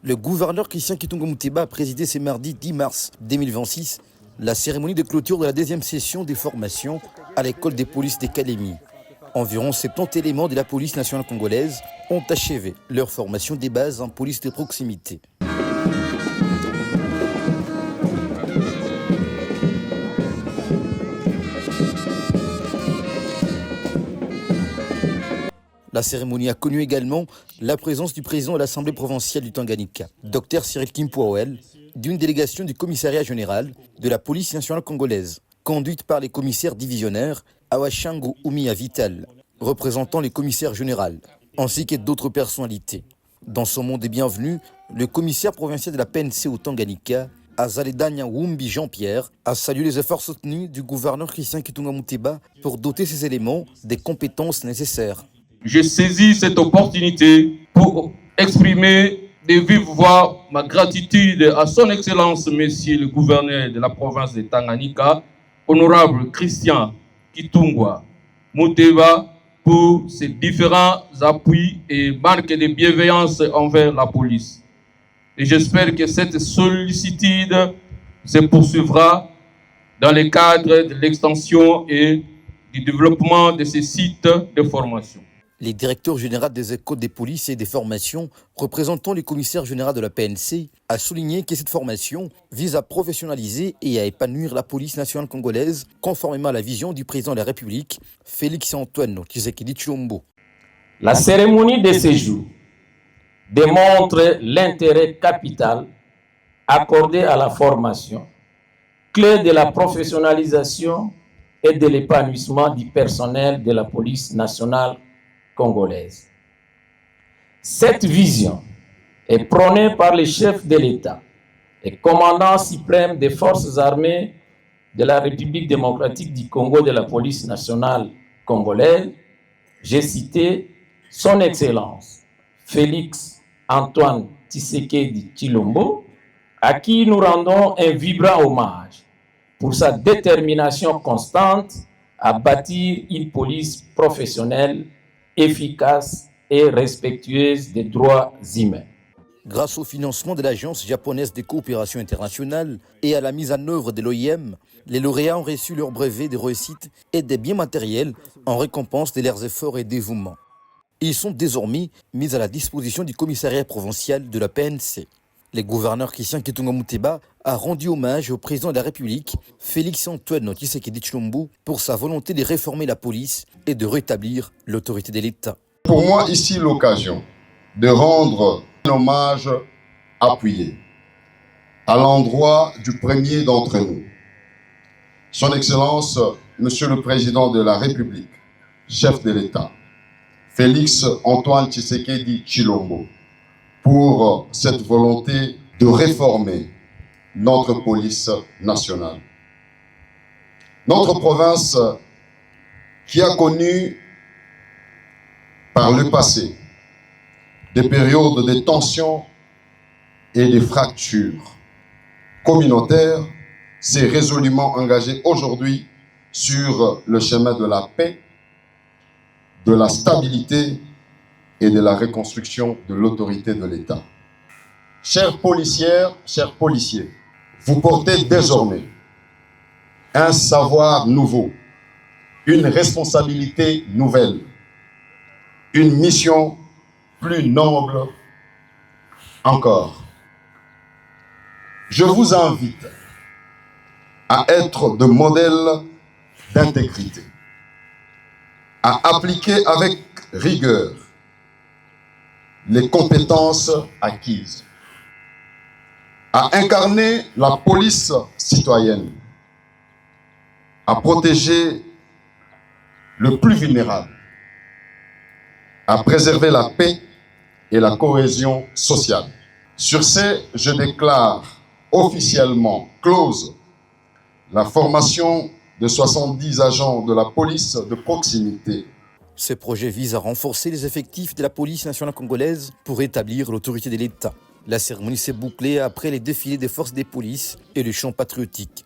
Le gouverneur Christian Kitunga Mouteba a présidé ce mardi 10 mars 2026 la cérémonie de clôture de la deuxième session des formations à l'école des polices des Calémies. Environ 70 éléments de la police nationale congolaise ont achevé leur formation des bases en police de proximité. La cérémonie a connu également la présence du président de l'Assemblée provinciale du Tanganyika, Dr Cyril Kimpouawel, d'une délégation du commissariat général de la police nationale congolaise, conduite par les commissaires divisionnaires Awashango Oumia Vital, représentant les commissaires généraux, ainsi que d'autres personnalités. Dans son monde des bienvenus, le commissaire provincial de la PNC au Tanganyika, Azaledania Wumbi Jean-Pierre, a salué les efforts soutenus du gouverneur Christian Kitunga Mouteba pour doter ces éléments des compétences nécessaires. Je saisis cette opportunité pour exprimer de vive voix ma gratitude à son Excellence, Monsieur le gouverneur de la province de Tanganyika, honorable Christian Kitunga Mouteba, pour ses différents appuis et marques de bienveillance envers la police. Et j'espère que cette sollicitude se poursuivra dans le cadre de l'extension et du développement de ces sites de formation. Les directeurs généraux des écoles des polices et des formations représentant les commissaires généraux de la PNC a souligné que cette formation vise à professionnaliser et à épanouir la police nationale congolaise conformément à la vision du président de la République, Félix-Antoine Tshisekedi Tshilombo. La cérémonie de séjour démontre l'intérêt capital accordé à la formation, clé de la professionnalisation et de l'épanouissement du personnel de la police nationale congolaise. Cette vision est prônée par le chef de l'État et commandant suprême des forces armées de la République démocratique du Congo de la police nationale congolaise. J'ai cité son Excellence Félix-Antoine Tshisekedi Tshilombo, à qui nous rendons un vibrant hommage pour sa détermination constante à bâtir une police professionnelle efficace et respectueuse des droits humains. Grâce au financement de l'Agence japonaise de coopération internationale et à la mise en œuvre de l'OIM, les lauréats ont reçu leur brevet de réussite et des biens matériels en récompense de leurs efforts et dévouements. Ils sont désormais mis à la disposition du commissariat provincial de la PNC. Le gouverneur Christian Kitunga Mouteba a rendu hommage au président de la République, Félix-Antoine Tshisekedi Tshilombo, pour sa volonté de réformer la police et de rétablir l'autorité de l'État. Pour moi, ici, l'occasion de rendre un hommage appuyé à l'endroit du premier d'entre nous, Son Excellence, Monsieur le Président de la République, chef de l'État, Félix-Antoine Tshisekedi Tshilombo, pour cette volonté de réformer notre police nationale. Notre province qui a connu par le passé des périodes de tensions et de fractures communautaires s'est résolument engagée aujourd'hui sur le chemin de la paix, de la stabilité et de la reconstruction de l'autorité de l'État. Chères policières, chers policiers, vous portez désormais un savoir nouveau, une responsabilité nouvelle, une mission plus noble encore. Je vous invite à être de modèles d'intégrité, à appliquer avec rigueur les compétences acquises, à incarner la police citoyenne, à protéger le plus vulnérable, à préserver la paix et la cohésion sociale. Sur ce, je déclare officiellement close la formation de 70 agents de la police de proximité. Ce projet vise à renforcer les effectifs de la police nationale congolaise pour établir l'autorité de l'État. La cérémonie s'est bouclée après les défilés des forces des polices et le chant patriotique.